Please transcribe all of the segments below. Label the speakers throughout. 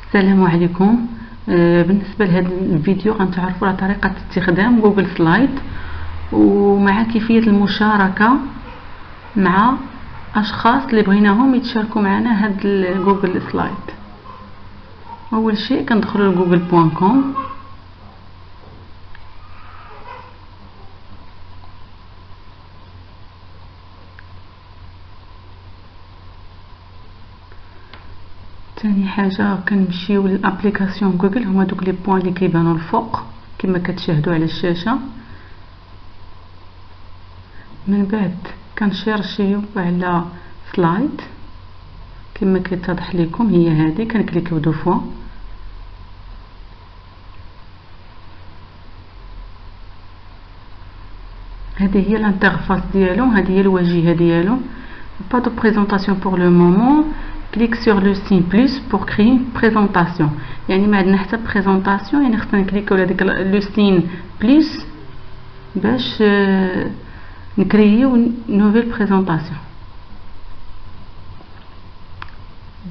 Speaker 1: السلام عليكم. بالنسبة لهذا الفيديو غنتعرفوا على طريقة استخدام جوجل سلايد ومع كيفية المشاركة مع أشخاص اللي بغيناهم يتشاركوا معنا هاد جوجل سلايد. أول شيء كندخلوا لجوجل.com ثاني حاجه كنمشيو للابليكاسيون جوجل، هما دوك لي بوين اللي كيبانوا الفوق كما كتشاهدوا على الشاشه. من بعد كنشيرشيو على سلايد كما كيتضح لكم، هي هذه. كنكليكيو دو فوا. هذه هي الانترفاس ديالو، هذه هي الواجهه ديالو. pas de présentation pour le moment. clique sur le signe plus pour créer une présentation. يعني ما عندنا حتى بريزونطاسيون، يعني خصنا نكليكيو على ديك لو سين بلس باش نكرييو نوفيل بريزونطاسيون.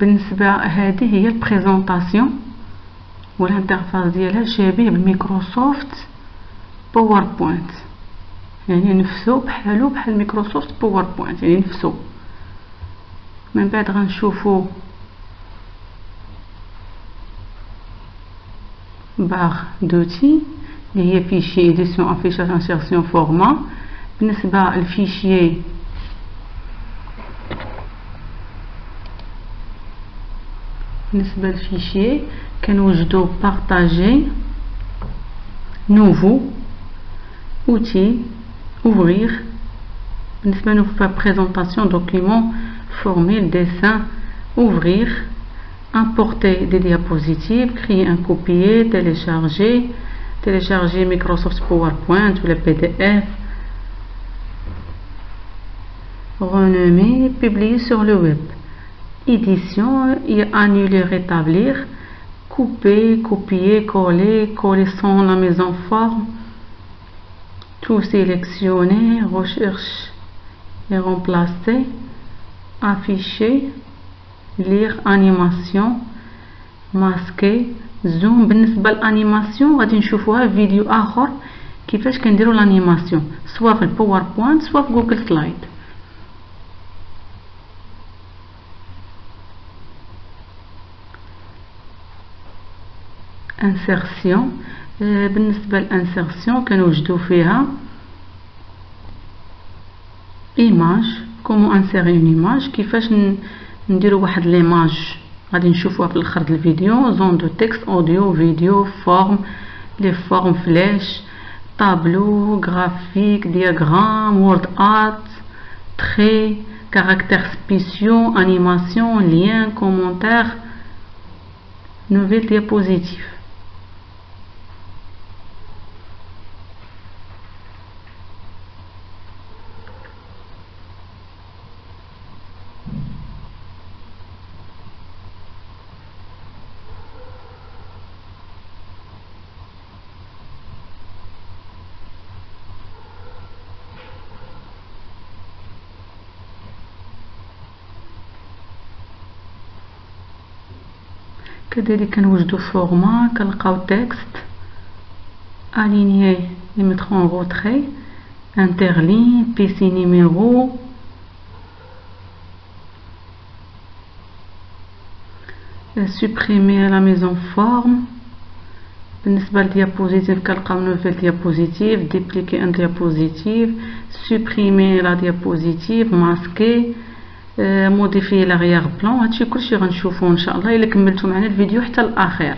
Speaker 1: بالنسبه هذه هي البريزونطاسيون والانترفاس ديالها شبيه بميكروسوفت باوربوينت، يعني نفسو بحالو بحال ميكروسوفت باوربوينت، يعني نفسو. من بعد غنشوفو باغ دوتي اللي هي فيشي اديسيون افيشاج انسيرسيون فورما. بالنسبه للفيشيي كنوجدو بارطاجي، نوفو، اوتي، ouvrir. بالنسبه لنا في présentation document formule dessin, ouvrir, importer des diapositives, créer un copier, télécharger Microsoft PowerPoint ou le PDF, renommer, publier sur le web, édition, annuler, rétablir, couper, copier, coller sans la mise en forme, tout sélectionner, recherche et remplacer, afficher, lire, animation, masquer, zoom. بالنسبه للانيماسيون غادي نشوفوها في فيديو اخر كيفاش كنديروا الانيماسيون سواء في الباوربوينت سواء في جوجل سلايد. انسيرسيون. بالنسبه للانسيرسيون كنوجدوا فيها ايماج، كومون انسيري اون ايماج، كيفاش نديروا واحد ليماج غادي نشوفوها في الاخر ديال الفيديو. زون دو تكست، اوديو، فيديو، فورم، لي فورم، فلاش، طابلو، غرافيك، دياغرام، وورد ارت، تري، كاركتير سبيسيو، انيماسيون، لين، كومونتير، نوفيل ديابوزيتيف. كذلك كنوجدو فورما، كنلقاو تكست، aligner et mettre en retrait, interligne, PC numéro, supprimer la mise en forme. بالنسبه للديابوزيتيف كنلقاو نوفيل ديابوزيتيف، dupliquer un diapositive, supprimer la diapositive, masquer, موديفي لاغيير بلان. هادشي كلشي غنشوفوه ان شاء الله الا كملتوا معنا الفيديو حتى الاخير.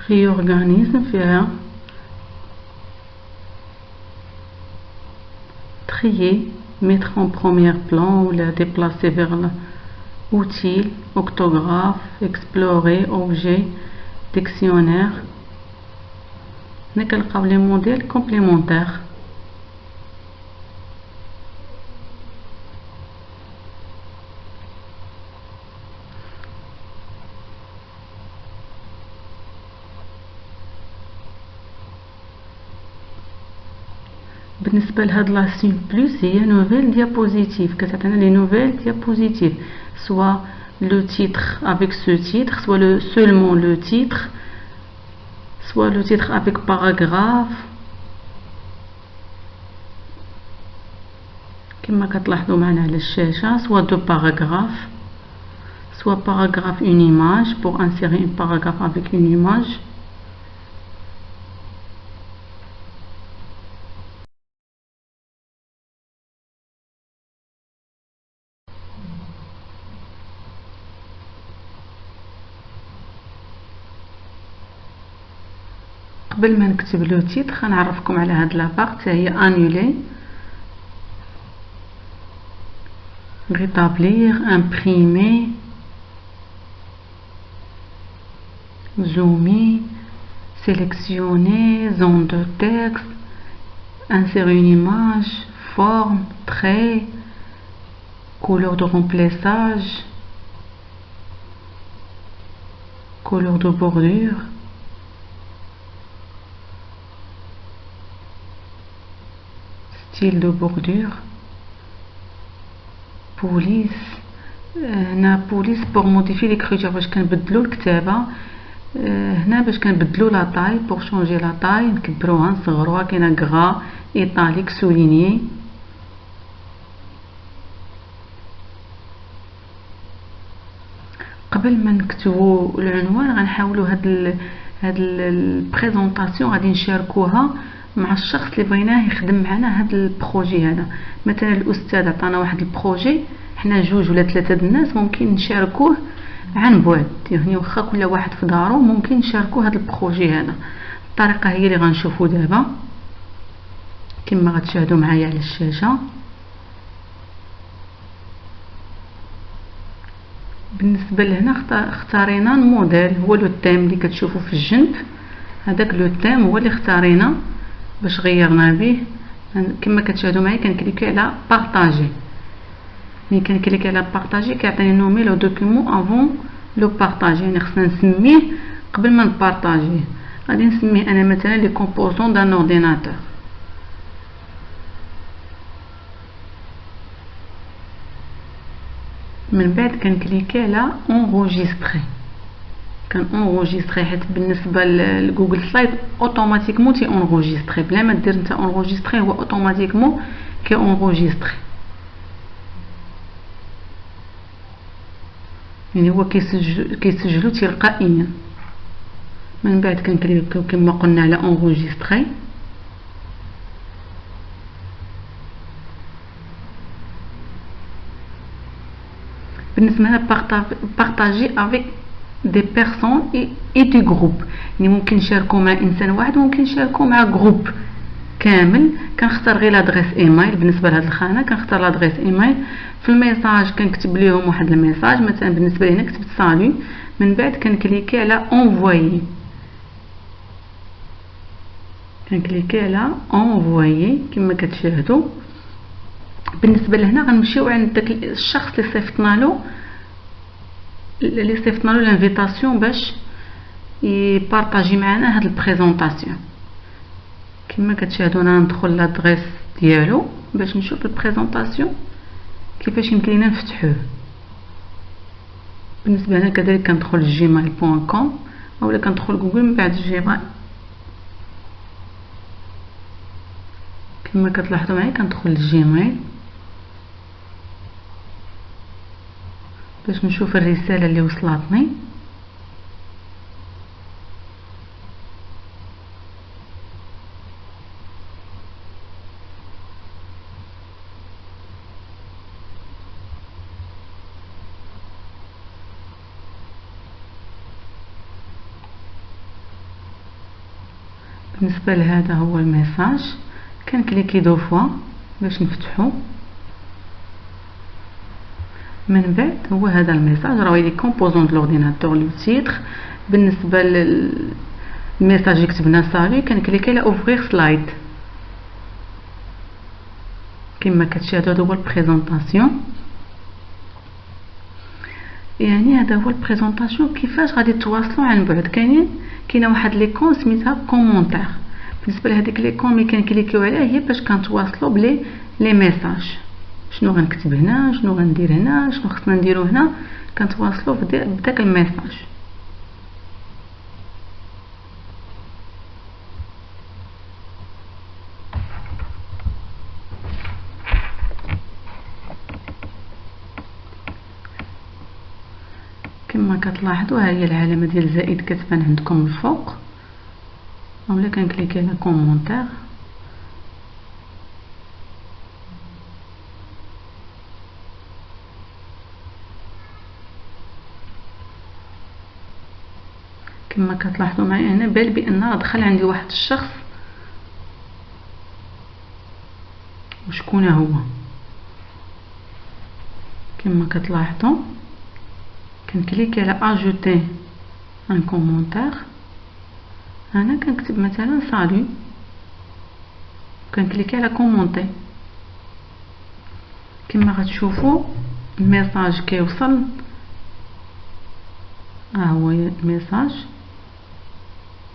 Speaker 1: réorganisme فيها trier, mettre en premier plan ou la déplacer vers l'outil, octographe, explorer, objet, dictionnaire. هنا كنلقاو لي موديل كومبليمونتير. بالنسبه لهاد لاسين بلس هي نوفيل ديابوزيتيف، كتعطينا لي نوفيل ديابوزيتيف سوا لو تيتر افيك سو تيتر، سوا لو سولمون لو تيتر، سوا لو تيتر افيك باراغراف كما كتلاحظوا معنا على الشاشه، سوا دو باراغراف، سوا باراغراف اون ايماج pour insérer un paragraphe avec une image. قبل ما نكتب لو تيتر غنعرفكم على هاد لابارت، هي انولي، rétablir, imprimer, zoomer, sélectionner, zone de texte, insérer une image, forme, trait, couleur de remplissage, couleur de bordure, style de bordure, police. هنا بوليس بور موديفي ليكريتور، باش كنبدلو الكتابه. هنا باش كنبدلو لا طاي، بور شونجي لا طاي نكبروها نصغروها، كاينه غرا، ايطاليك، سولينيي. قبل ما نكتبو العنوان غنحاولوا هاد البريزونطاسيون غادي نشاركوها مع الشخص اللي بغيناه يخدم معنا هاد البروجي هذا. مثلا الاستاذ عطانا واحد البروجي، حنا جوج ولا ثلاثه د الناس ممكن نشاركوه عن بعد، يعني واخا كل واحد في دارو ممكن نشاركوه هاد البروجي هذا. الطريقه هي اللي غنشوفوا دابا كما غتشاهدوا معايا على الشاشه. بالنسبه لهنا اختارينا الموديل، هو لو تيم اللي كتشوفوا في الجنب، هذاك لو تيم هو اللي اختارينا باش غيرنا به. كما كتشاهدوا معايا كنكليكي على بارطاجي، ملي كنكليكي على بارطاجي كيعطيني نومي لو دوكيمون افون لو بارطاجي، يعني خصنا نسميه قبل ما نبارطاجيه. غادي نسميه انا مثلا لي كومبوزون دان اورديناتور. من بعد كنكليكي على انغوجيستري، كان انغوجيستري، حيت بالنسبه لجوجل سلايد اوتوماتيكمون تي انغوجيستري بلا ما دير نتا انغوجيستري، هو اوتوماتيكمون كي انغوجيستري، يعني هو كيسجلو تلقائيا. من بعد كنكليكيو كما قلنا على انغوجيستري. بالنسبه لنا بارطاجي افيك دي بيرسون اي دي جروب، يعني ممكن نشاركو مع انسان واحد وممكن نشاركو مع جروب كامل. كنختار غير لادريس ايميل. بالنسبه لهاد الخانه كنختار لادريس ايميل. في الميساج كنكتب ليهم واحد الميساج، مثلا بالنسبه لي هنا كتبت سالو. من بعد كنكليكي على انفويي، كنكليكي على انفويي كما كتشاهدوا. بالنسبه لهنا غنمشيو عند داك الشخص اللي صيفطنا له لانفيتاسيون باش يبارطاجي معنا هاد البريزونطاسيون. كما كتشاهدوا انا ندخل لادريس ديالو باش نشوف البريزونطاسيون كيفاش يمكن لينا نفتحوه. بالنسبه لنا كذلك كندخل gmail.com اولا كندخل جوجل من بعد جيميل. كما كتلاحظوا معايا كندخل للجيميل باش نشوف الرساله اللي وصلتني. بالنسبه لهذا هو الميساج كنكليكي دو فوا باش نفتحو. من بعد هو هذا الميساج راه لي كومبوزون د لورديناتور لو تيتر. بالنسبه للميساج اللي كتبنا سالي كنكليكي على اوفرير سلايد كما كتشاهدوا. هذا هو البريزونطاسيون، يعني هذا هو البريزونطاسيون كيفاش غادي تواصلوا عن بعد. كاينه واحد ليكون سميتها كومونتير. بالنسبه لهذيك ليكون ملي كنكليكيو عليها هي باش كنتواصلوا بلي لي ميساج. شنو غنكتب هنا، شنو غندير هنا، شنو خصنا نديرو هنا، كنتواصلوا بداك الميساج. كما كتلاحظوا ها هي العلامه ديال الزائد كتبان عندكم الفوق، اولا كنكليكي على كومونتير. كما كتلاحظوا معايا هنا بان بان دخل عندي واحد الشخص، وشكون هو؟ كما كتلاحظوا كنكليكي على اجوتي ان كومونتير. انا كنكتب مثلا سالو، كنكليكي على كومونتي. كما غتشوفوا الميساج كيوصل. ها هو الميساج.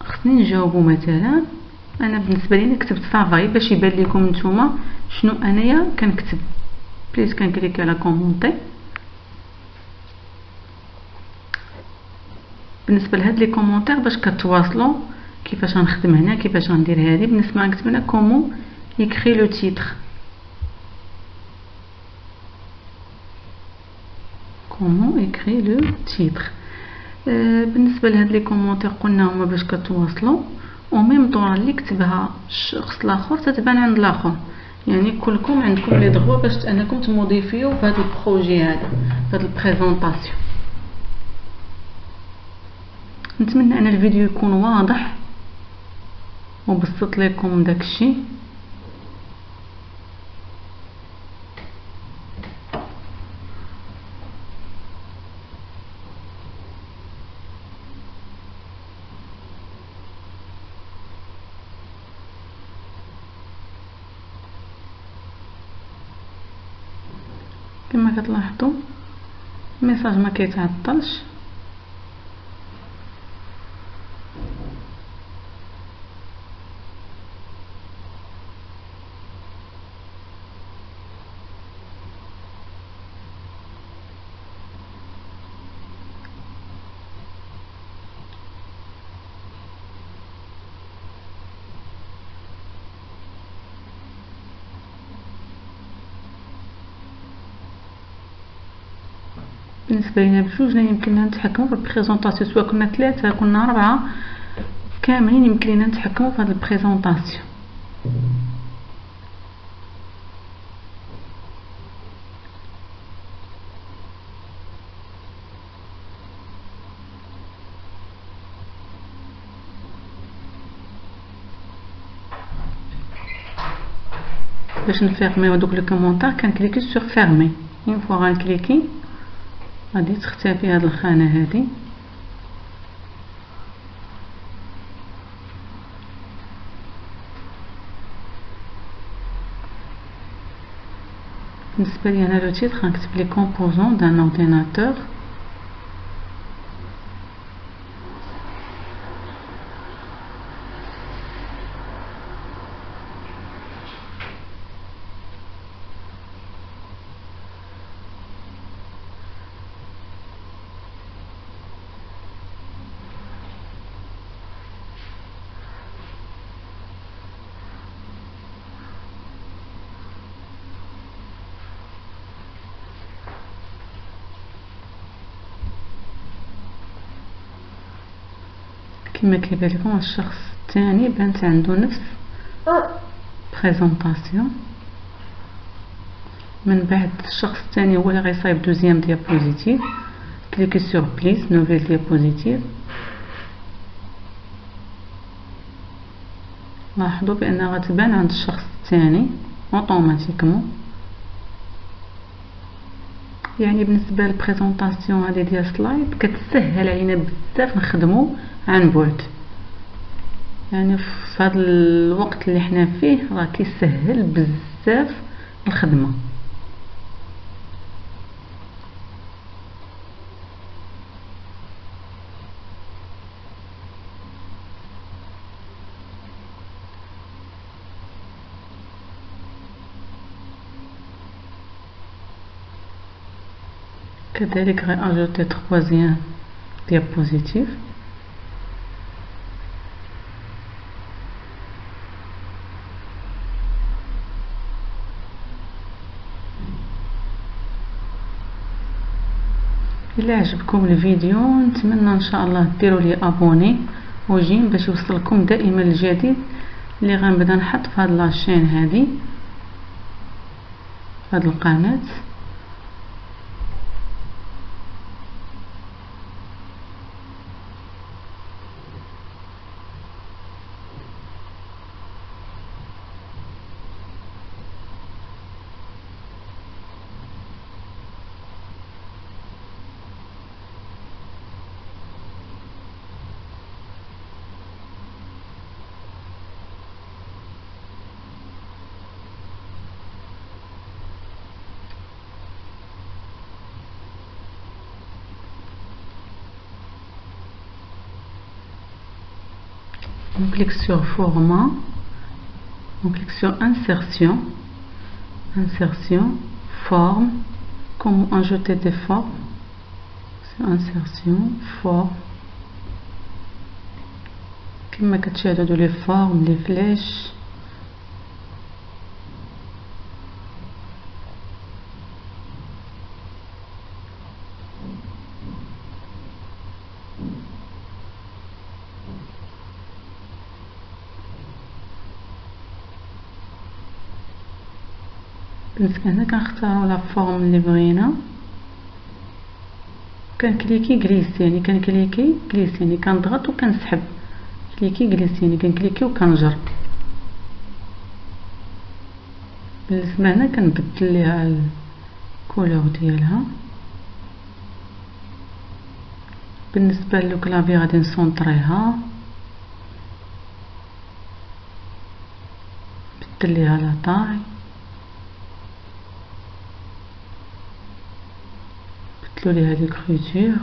Speaker 1: خصني نجاوبو مثلا. انا بالنسبه لي كتبت صافاي باش يبان لكم نتوما شنو انايا كنكتب. بليز كنكليكي على كومونتي. بالنسبه لهاد لي كومونتير باش كتواصلوا كيفاش غنخدم هنا، كيفاش غندير هذه. بالنسبه غنكتب هنا كومون يكري لو تيتر، كومون يكري لو تيتر. بالنسبه لهاد لي كومونتير قلنا هما باش كتواصلوا، وميم طون اللي كتبها الشخص الاخر تتبان عند الاخر. يعني كلكم عندكم لي دغوا باش انكم تموديفيو في هذا البروجي هذا، في هذا البريزونطاسيون. نتمنى ان الفيديو يكون واضح وبسط لكم داكشي. كما كتلاحظوا الميساج ما كيتعطلش. بالنسبه لينا بجوجنا يمكننا نتحكموا في البريزونطاسيون، سواء كنا 3 كنا 4 كاملين يمكن لينا نتحكموا في هذه البريزونطاسيون. باش نفيرميو دوك لي كومونتير كنكليكي سور فيرمي. اون فوا غنكليكي غادي تختفي هاد الخانه هادي. بالنسبه لي انا لو تيتر غنكتب لي كومبوزون دان اورديناتور. كما كيبان لكم الشخص الثاني بانت عنده نفس بريزونطاسيون. من بعد الشخص الثاني هو اللي غيصايب دوزيام ديابوزيتيف. كليكي سور بليس نوفيل ديابوزيتيف. لاحظوا بانها غتبان عند الشخص الثاني اوتوماتيكمون. يعني بالنسبه للبريزونطاسيون هذه ديال سلايد كتسهل علينا بزاف نخدمو عن بعد، يعني في هذا الوقت اللي حنا فيه راه كيسهل بزاف الخدمه. كذلك غنأجوتي تخوازيام ديابوزيتيف. إلا عجبكم الفيديو نتمنى ان شاء الله ديروا لي ابوني وجيم باش يوصلكم دائما الجديد اللي غنبدا نحط في هاد لاشين هذه في هاد القناه. On clique sur format, on clique sur insertion, forme, comment ajouter des formes, insertion, forme, كما كتشاهدوا لي فورم لي فلاش. بالنسبه هنا كنختاروا لا فورم اللي بغينا، كنكليكي جليس يعني كنكليكي جليس يعني كنضغط وكنسحب، كليكي جليس يعني كنكليكي وكنجر. بالنسبه هنا كنبدل ليها الكولور ديالها. بالنسبه للكلافي غادي نسونطريها، نبدل ليها لا طاي، نبدلو ليها ليكريتور.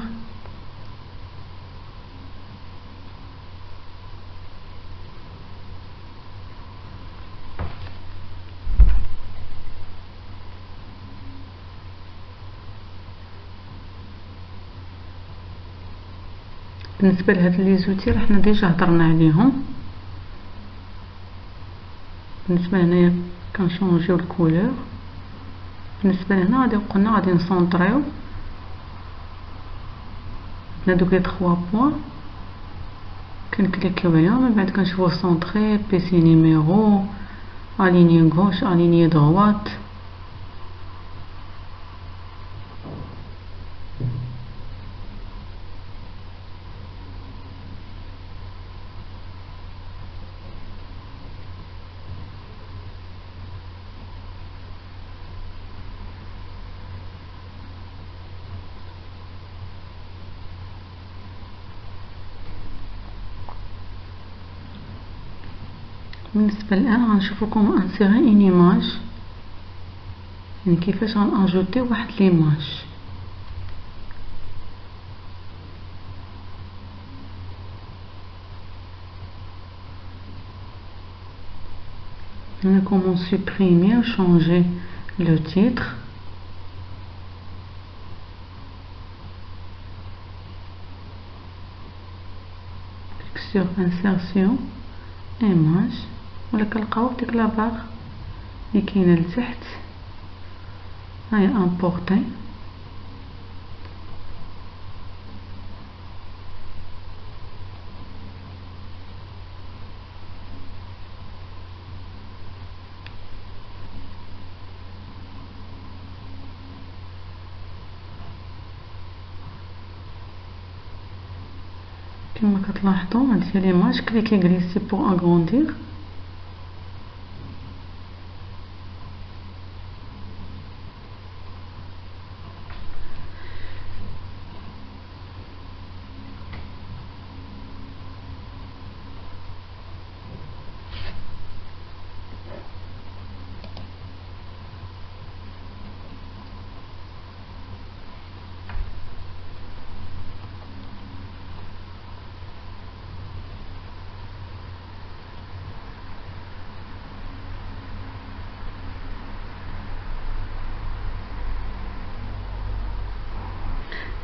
Speaker 1: بالنسبه لهاد لي زوتي حنا ديجا هضرنا عليهم. بالنسبه هنايا كنشونجيو الكولور. بالنسبه لهنا غادي قلنا غادي نسونطريو دوك لي 3 بوين، كنكليكيو عليهم من بعد كنشوفو سونطري بيسي نيميرو اليني غوش اليني دروات. بالنسبه الان غنشوفو كوم انسيري اون ايماج، يعني كيفاش غنأجوتي واحد ليماج. هنا comment supprimer ou changer le titre. Clique sur insertion image ولا كنلقاو ديك لا باغ اللي كاينه لتحت هاي امبورتي. كما كتلاحظوا هاد هي ليماج، كليكي غليسي بور اغروندير.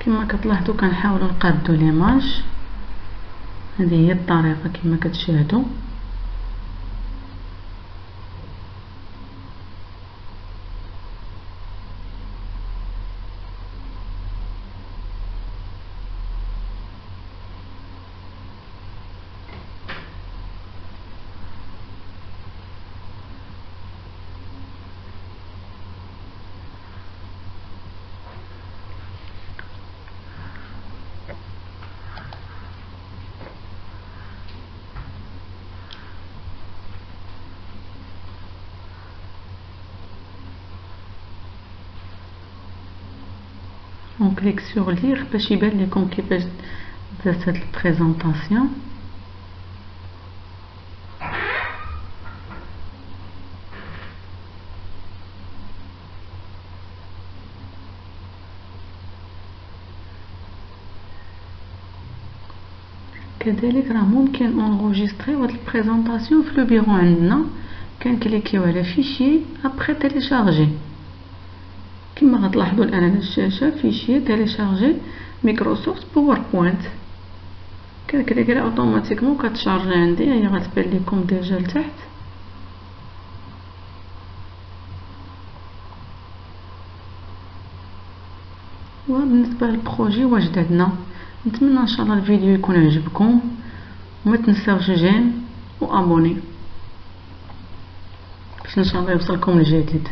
Speaker 1: كما كتلاحظوا كنحاولوا نقادو ليماج. هذه هي الطريقه كما كتشاهدوا. On clique sur lire باش يبان لكم كيفاش درت هاد البريزونطاسيون. كذلك راه ممكن انغوجيستريو هاد البريزونطاسيون في لو بيرو عندنا. كنكليكيو على فيشي ابري تيليشارجي. كما غتلاحظوا الان على الشاشه فيشي تيليشارجي مايكروسوفت باوربوينت. كنكليكي عليها اوتوماتيكمون كتشارجي عندي. هي غتبان لكم ديجا لتحت. وبالنسبه للبروجي واش درنا. نتمنى ان شاء الله الفيديو يكون عجبكم وما تنساوش جيم وابوني باش ان شاء الله يوصلكم الجديد.